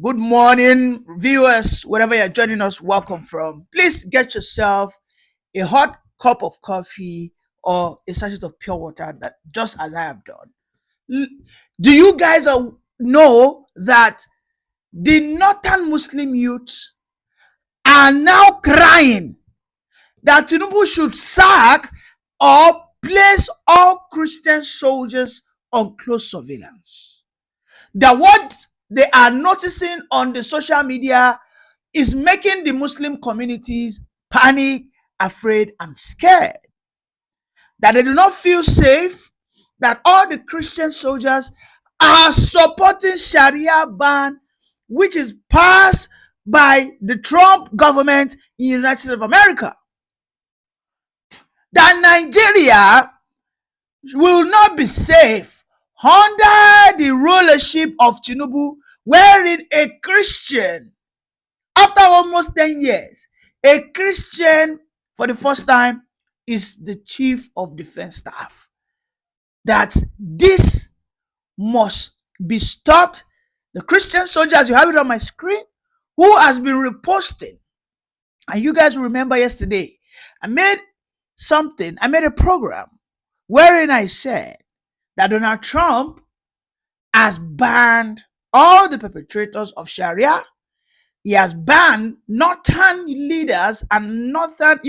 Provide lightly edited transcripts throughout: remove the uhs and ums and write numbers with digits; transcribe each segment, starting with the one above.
Good morning, viewers, wherever you're joining us, welcome from. Please get yourself a hot cup of coffee or a sachet of pure water, that just as I have done. Do you guys know that the northern Muslim youth are now crying that Tinubu should sack or place all Christian soldiers on close surveillance? That what they are noticing on the social media is making the Muslim communities panic, afraid, and scared. That they do not feel safe, that all the Christian soldiers are supporting Sharia ban, which is passed by the Trump government in the United States of America. That Nigeria will not be safe under the rulership of Tinubu, wherein a Christian, after almost 10 years, a Christian for the first time is the chief of defense staff. That this must be stopped. The Christian soldiers, you have it on my screen, who has been reposting. And you guys remember yesterday, I made a program wherein I said that Donald Trump has banned all the perpetrators of Sharia. He has banned northern leaders and northern,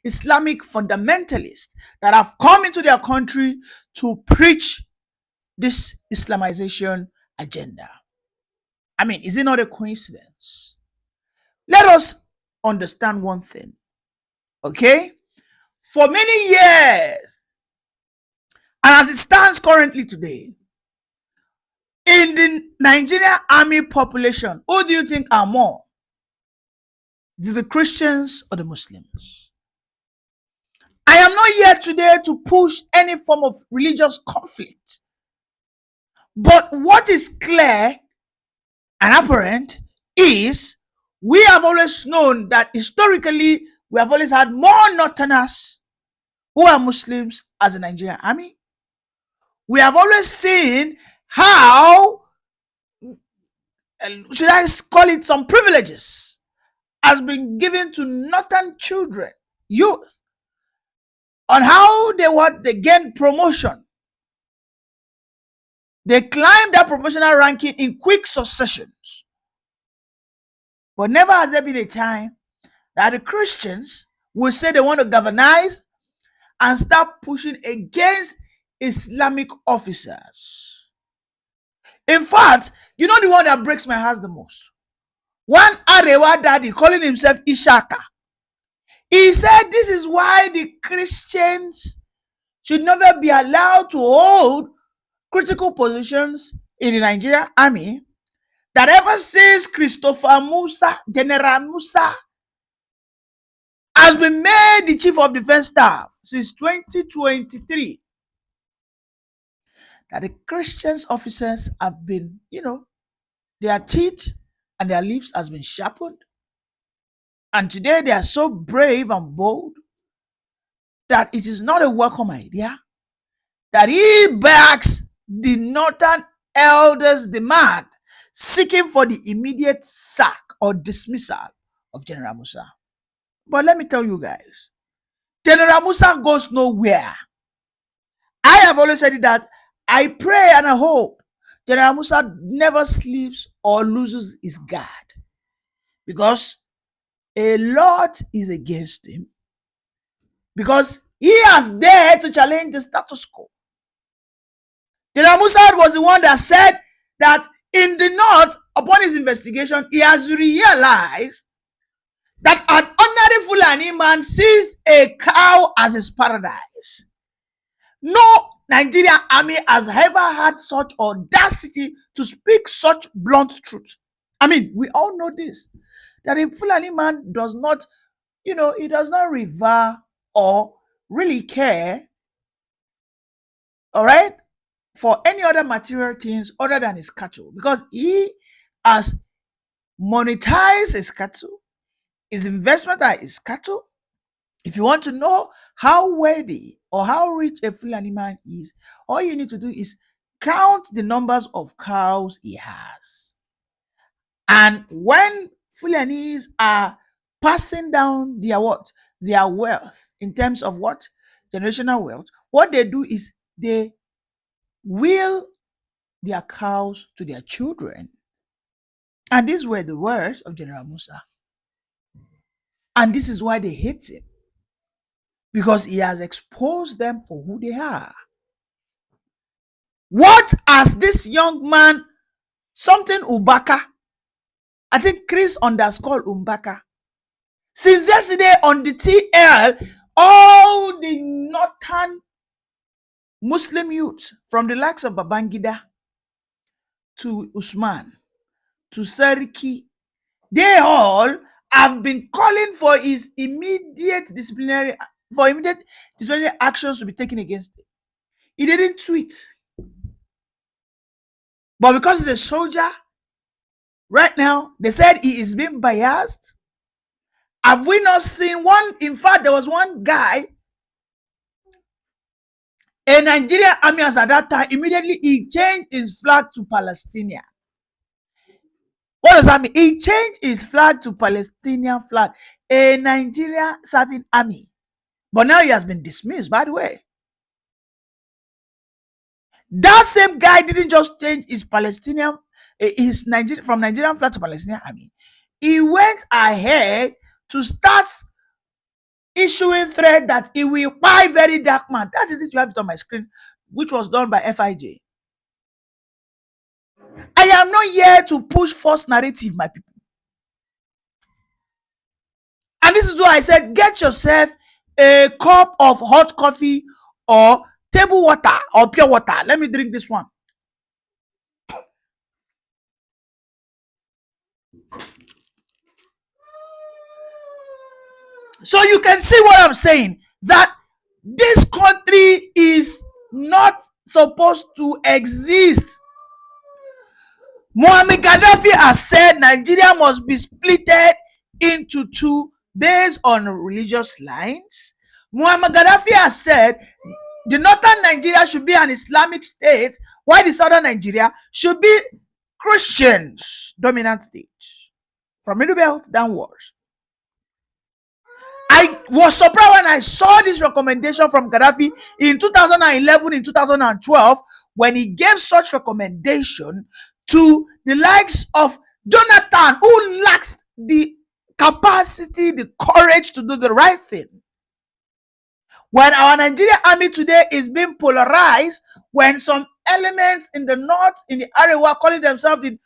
Islamic fundamentalists that have come into their country to preach this Islamization agenda. I mean, is it not a coincidence? Let us understand one thing, okay? For many years, and as it stands currently today, in the Nigerian army population, who do you think are more? The Christians or the Muslims? I am not here today to push any form of religious conflict. But what is clear and apparent is we have always known that historically we have always had more Northerners who are Muslims as the Nigerian army. We have always seen how, should I call it, some privileges has been given to Northern children, youth, on how they gain promotion. They climb that promotional ranking in quick successions. But never has there been a time that the Christians will say they want to galvanize and start pushing against Islamic officers. In fact, you know the one that breaks my heart the most? One Arewa daddy calling himself Ishaka. He said this is why the Christians should never be allowed to hold critical positions in the Nigerian army. That ever since Christopher Musa, General Musa, has been made the chief of defense staff since 2023, that the Christians officers have been, their teeth and their lips has been sharpened. And today they are so brave and bold that it is not a welcome idea that he backs the northern elders' demand seeking for the immediate sack or dismissal of General Musa. But let me tell you guys, General Musa goes nowhere. I have always said that I pray and I hope General Musa never sleeps or loses his guard, because a lot is against him, because he has dared to challenge the status quo. General Musa was the one that said that in the north, upon his investigation, he has realized that an ordinary Fulani man sees a cow as his paradise. No Nigerian army has ever had such audacity to speak such blunt truth. I mean, we all know this, that a Fulani man does not, he does not revere or really care, all right, for any other material things other than his cattle, because he has monetized his cattle, his investment are his cattle. If you want to know how wealthy or how rich a Fulani man is, all you need to do is count the numbers of cows he has. And when Fulanis are passing down their what? Their wealth in terms of what? Generational wealth. What they do is they will their cows to their children. And these were the words of General Musa. And this is why they hate him. Because he has exposed them for who they are. What has this young man, something Ubaka, I think Chris underscore Umbaka, since yesterday on the TL, all the northern Muslim youth, from the likes of Babangida to Usman to Sariki, they all have been calling for his immediate disciplinary actions to be taken against him. He didn't tweet. But because he's a soldier, right now, they said he is being biased. Have we not seen one? In fact, there was one guy, a Nigerian army at that time, immediately he changed his flag to Palestinian. What does that mean? He changed his flag to Palestinian flag. A Nigeria serving army. But now he has been dismissed, by the way. That same guy didn't just change his Palestinian, from Nigerian flag to Palestinian army. He went ahead to start issuing threat that he will buy very dark man. That is it, you have it on my screen, which was done by FIJ. I am not here to push false narrative, my people. And this is why I said, get yourself a cup of hot coffee or table water or pure water. Let me drink this one. So you can see what I'm saying, that this country is not supposed to exist. Muammar Gaddafi has said Nigeria must be splitted into two based on religious lines. Muammar Gaddafi has said the northern Nigeria should be an Islamic state, while the southern Nigeria should be Christians dominant state, from Middle Belt downwards. I was surprised when I saw this recommendation from Gaddafi in 2011, in 2012, when he gave such recommendation to the likes of Jonathan, who lacks the capacity, the courage to do the right thing. When our Nigerian army today is being polarized, when some elements in the north, in the Arewa, calling themselves the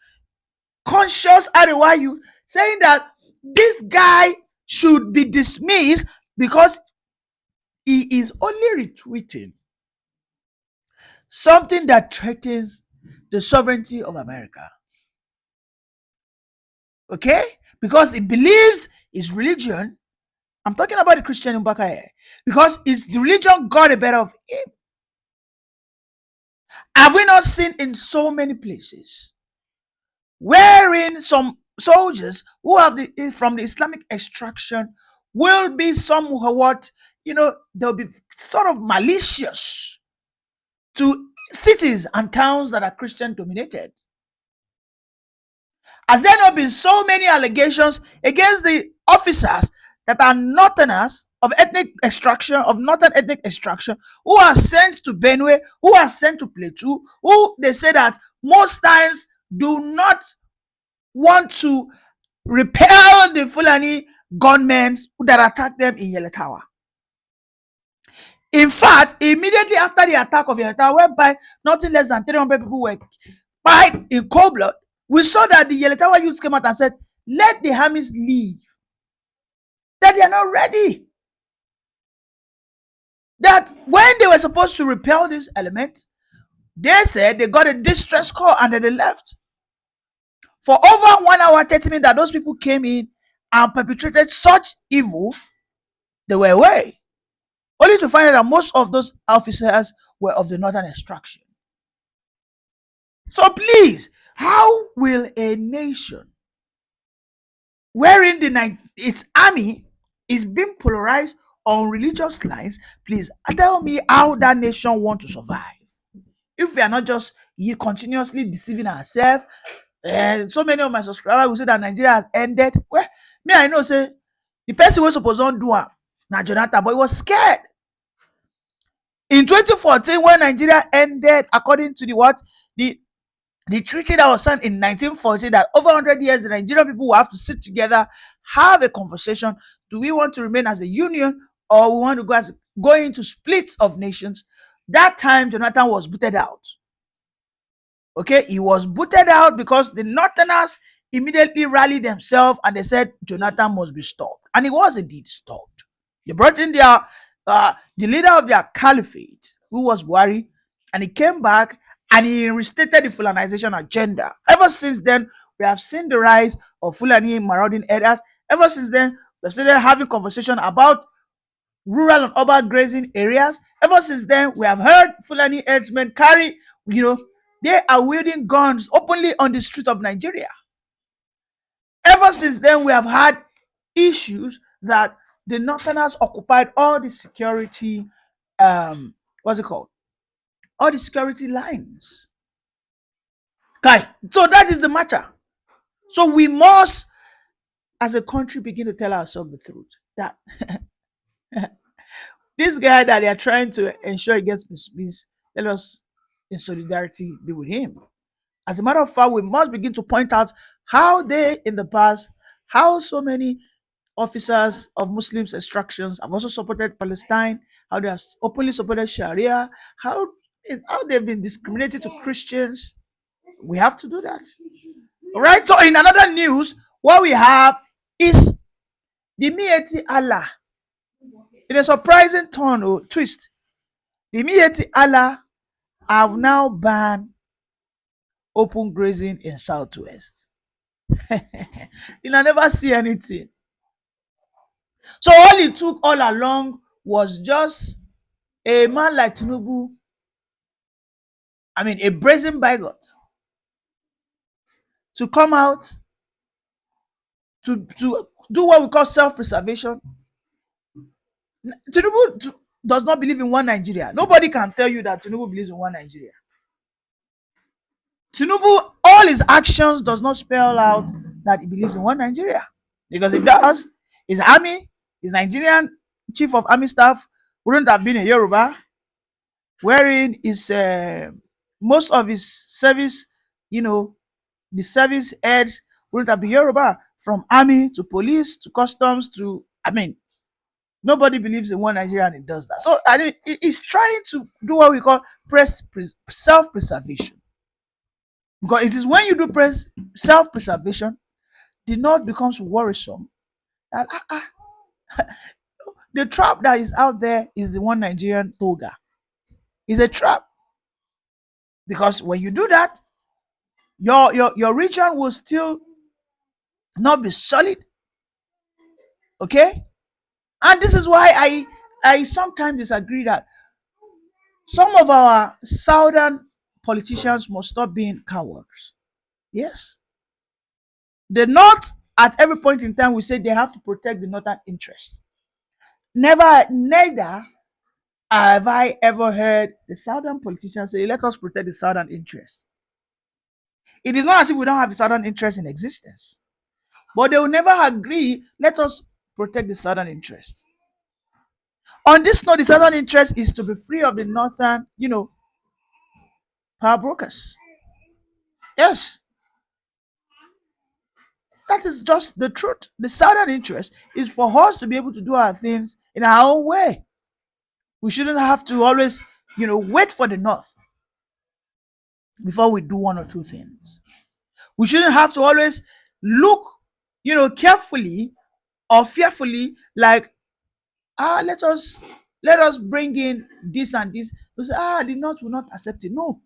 conscious Arewa youth, saying that this guy should be dismissed because he is only retweeting something that threatens the sovereignty of America. Okay? Because he believes his religion. I'm talking about the Christian Mbaka here. Because it's the religion got a better of him. Have we not seen in so many places wherein some soldiers who have from the Islamic extraction will be somewhat, they'll be sort of malicious to cities and towns that are Christian dominated? Has there not been so many allegations against the officers that are northerners of northern ethnic extraction, who are sent to Benue, who are sent to Plateau, who they say that most times do not want to repel the Fulani gunmen that attacked them in Yeletawa? In fact, immediately after the attack of Yeletawa, whereby nothing less than 300 people were died in cold blood, we saw that the Yeletawa youths came out and said, let the Hamis leave. That they are not ready. That when they were supposed to repel these elements, they said they got a distress call and then they left. For over 1 hour, 30 minutes, that those people came in and perpetrated such evil, they were away. Only to find out that most of those officers were of the northern extraction. So please, how will a nation wherein its army is being polarized on religious lines, please tell me how that nation want to survive if we are not just continuously deceiving ourselves, And so many of my subscribers will say that Nigeria has ended. Well, me, I know, say, the person was supposed to do it, now Jonathan, but he was scared. In 2014, when Nigeria ended, according to the what? The treaty that was signed in 1940, that over 100 years, the Nigerian people will have to sit together, have a conversation. Do we want to remain as a union, or we want to go into splits of nations? That time, Jonathan was booted out. Okay, he was booted out because the Northerners immediately rallied themselves and they said Jonathan must be stopped. And he was indeed stopped. They brought in their the leader of their caliphate, who was Buhari, and he came back and he restated the Fulanization agenda. Ever since then, we have seen the rise of Fulani marauding areas. Ever since then, we've started having conversation about rural and urban grazing areas. Ever since then, we have heard Fulani herdsmen carry, they are wielding guns openly on the street of Nigeria. Ever since then, we have had issues that the Northerners occupied all the security, what's it called? All the security lines. Okay, so that is the matter. So we must, as a country, begin to tell ourselves the truth that this guy that they are trying to ensure he gets peace, let us, in solidarity, be with him. As a matter of fact, we must begin to point out how they, in the past, how so many officers of Muslims extractions have also supported Palestine, how they have openly supported Shariah, how they've been discriminated to Christians. We have to do that. All right. So, in another news, what we have is the Mieti Allah. In a surprising turn or twist, the Mieti Allah have now banned open grazing in Southwest. You know, never see anything. So all it took all along was just a man like Tinubu, a brazen bigot, to come out to do what we call self-preservation. Tinubu does not believe in one Nigeria. Nobody can tell you that Tinubu believes in one Nigeria. Tinubu, all his actions does not spell out that he believes in one Nigeria. Because it does. His army, his Nigerian chief of army staff wouldn't have been a Yoruba, wherein his most of his service, the service heads wouldn't have been Yoruba, from army to police to customs to, nobody believes in one Nigeria and it does that. So I think he's trying to do what we call self-preservation. Because it is when you do self-preservation, the North becomes worrisome. That the trap that is out there is the one Nigerian toga. It's a trap. Because when you do that, your region will still not be solid. Okay? And this is why I sometimes disagree that some of our southern politicians must stop being cowards. Yes. The North, at every point in time, we say they have to protect the northern interests. Neither have I ever heard the southern politicians say, let us protect the southern interests. It is not as if we don't have the southern interests in existence. But they will never agree, let us protect the southern interests. On this note, the southern interest is to be free of the northern, power brokers. Yes. That is just the truth. The southern interest is for us to be able to do our things in our own way. We shouldn't have to always, wait for the north before we do one or two things. We shouldn't have to always look, carefully or fearfully, like, let us bring in this and this. We say, the North will not accept it. No.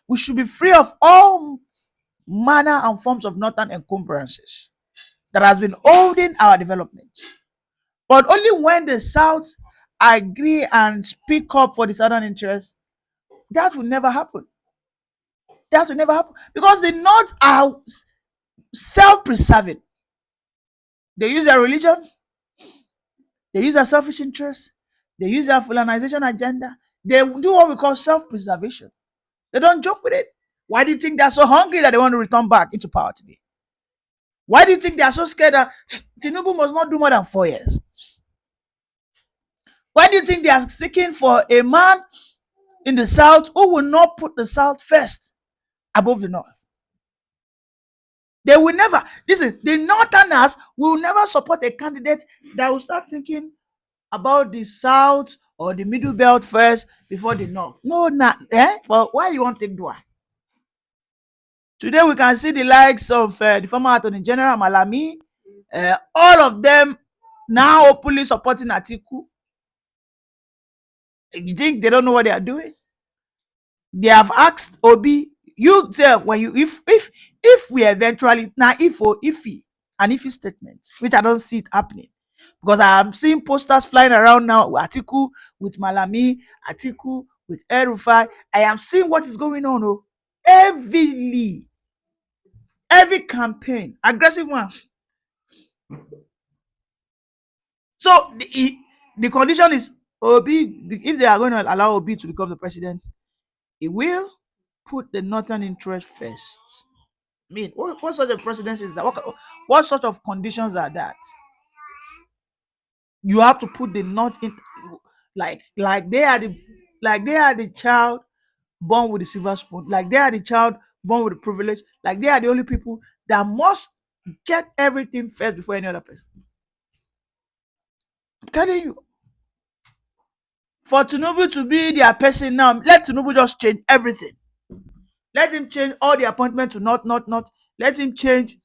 We should be free of all manner and forms of northern encumbrances that has been holding our development. But only when the South agree and speak up for the southern interest, that will never happen. That will never happen. Because the North are self-preserving. They use their religion, they use their selfish interest, they use their Fulanization agenda. They do what we call self-preservation. They don't joke with it. Why do you think they're so hungry that they want to return back into power today? Why do you think they are so scared that Tinubu must not do more than 4 years? Why do you think they are seeking for a man in the South who will not put the South first above the North? They will never, listen, the Northerners will never support a candidate that will start thinking about the South or the Middle Belt first before the North. No, not, Well, why you want to take Dua? Today we can see the likes of the former Attorney General Malami, all of them now openly supporting Atiku. You think they don't know what they are doing? They have asked Obi, you tell when you if we eventually now iffy an iffy statement, which I don't see it happening, because I am seeing posters flying around now with Atiku, with Malami, Atiku, with El-Rufai. I am seeing what is going on. Oh, heavily, every campaign, aggressive one. So the condition is Obi, if they are going to allow Obi to become the president, he will put the northern interest first. I mean, what sort of presidency is that? What sort of conditions are that? You have to put the north in, like they are the child born with the silver spoon, like they are the child born with the privilege, like they are the only people that must get everything first before any other person. I'm telling you. For Tinubu to be their person now, let Tinubu just change everything. Let him change all the appointments to not. Let him change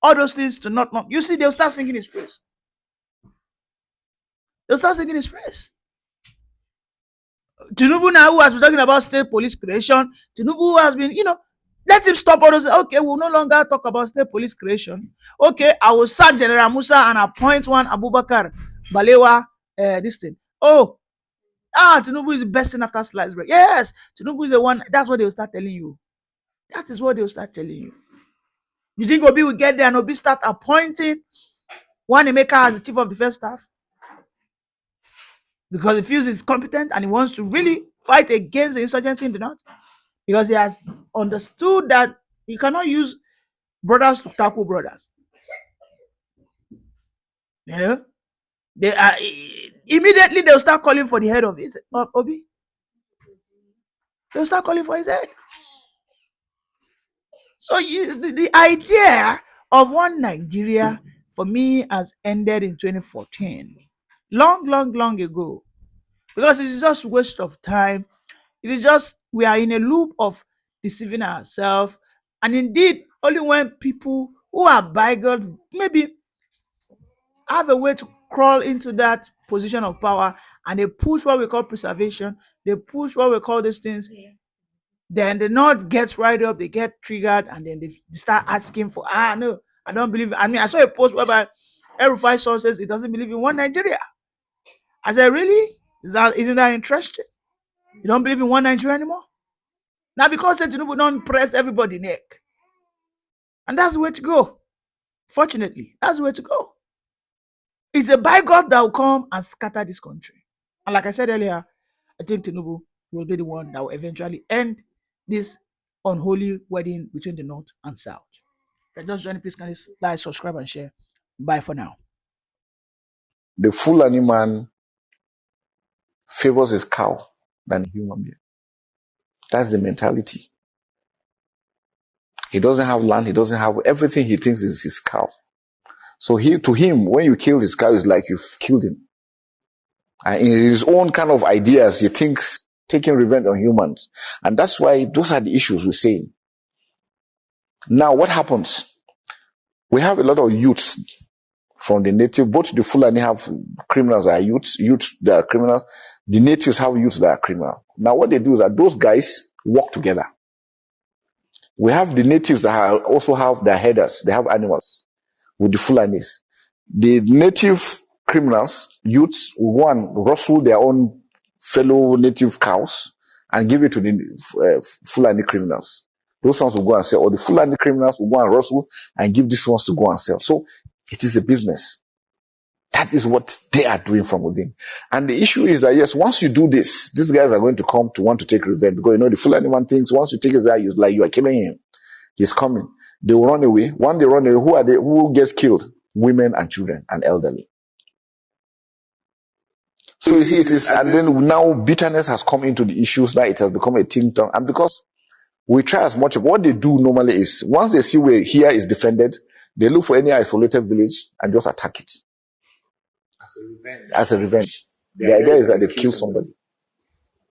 all those things to not. You see, they'll start singing his praise. They'll start singing his praise. Tinubu now, who has been talking about state police creation, Tinubu has been, let him stop all those. Okay, we'll no longer talk about state police creation. Okay, I will sack General Musa and appoint one Abubakar Balewa, this thing. Tinubu is the best thing after sliced bread. Yes, Tinubu is the one. That's what they will start telling you. That is what they will start telling you. You think Obi will get there and Obi start appointing one Emeka as the chief of defense staff? Because he feels he's competent and he wants to really fight against the insurgency in the north. Because he has understood that he cannot use brothers to tackle brothers. They are immediately they'll start calling for the head of Obi. They'll start calling for his head. So the idea of one Nigeria for me has ended in 2014. Long ago. Because it's just waste of time. It is just we are in a loop of deceiving ourselves. And indeed, only when people who are by God maybe have a way to crawl into that position of power and they push what we call preservation, they push what we call these things, then the North gets right up, they get triggered, and then they start asking for, no, I don't believe. I mean, I saw a post whereby El-Rufai says he doesn't believe in one Nigeria. I said, really? Isn't that interesting? You don't believe in one Nigeria anymore? Now, because Tinubu don't press everybody neck. And that's the way to go. Fortunately, that's the way to go. It's a by God that will come and scatter this country. And like I said earlier, I think Tinubu will be the one that will eventually end this unholy wedding between the North and South. If you're just joining, please can you like, subscribe, and share. Bye for now. The Fulani man favors his cow than a human being. That's the mentality. He doesn't have land. He doesn't have everything. He thinks is his cow. So to him, when you kill his cow, it's like you've killed him. And in his own kind of ideas, he thinks taking revenge on humans. And that's why those are the issues we're saying. Now, what happens? We have a lot of youths from the native. Both the Fulani have criminals that are youths that are criminals. The natives have youths that are criminal. Now, what they do is that those guys work together. We have the natives that also have their headers. They have animals with the Fulanis. The native criminals, youths, will go and rustle their own fellow native cows and give it to the Fulani criminals. Those ones will go and sell. Or the Fulani criminals will go and rustle and give these ones to go and sell. So it is a business. That is what they are doing from within. And the issue is that, yes, once you do this, these guys are going to come to want to take revenge, because, the Fulani one thinks once you take his eye, it's like you are killing him. He's coming. They will run away. When they run away, who gets killed? Women and children and elderly. So you see, it is, and then now bitterness has come into the issues. Now it has become a ting tong. And because we try as much, what they do normally is, once they see where here is defended, they look for any isolated village and just attack it. As a revenge. The idea is that they've killed somebody.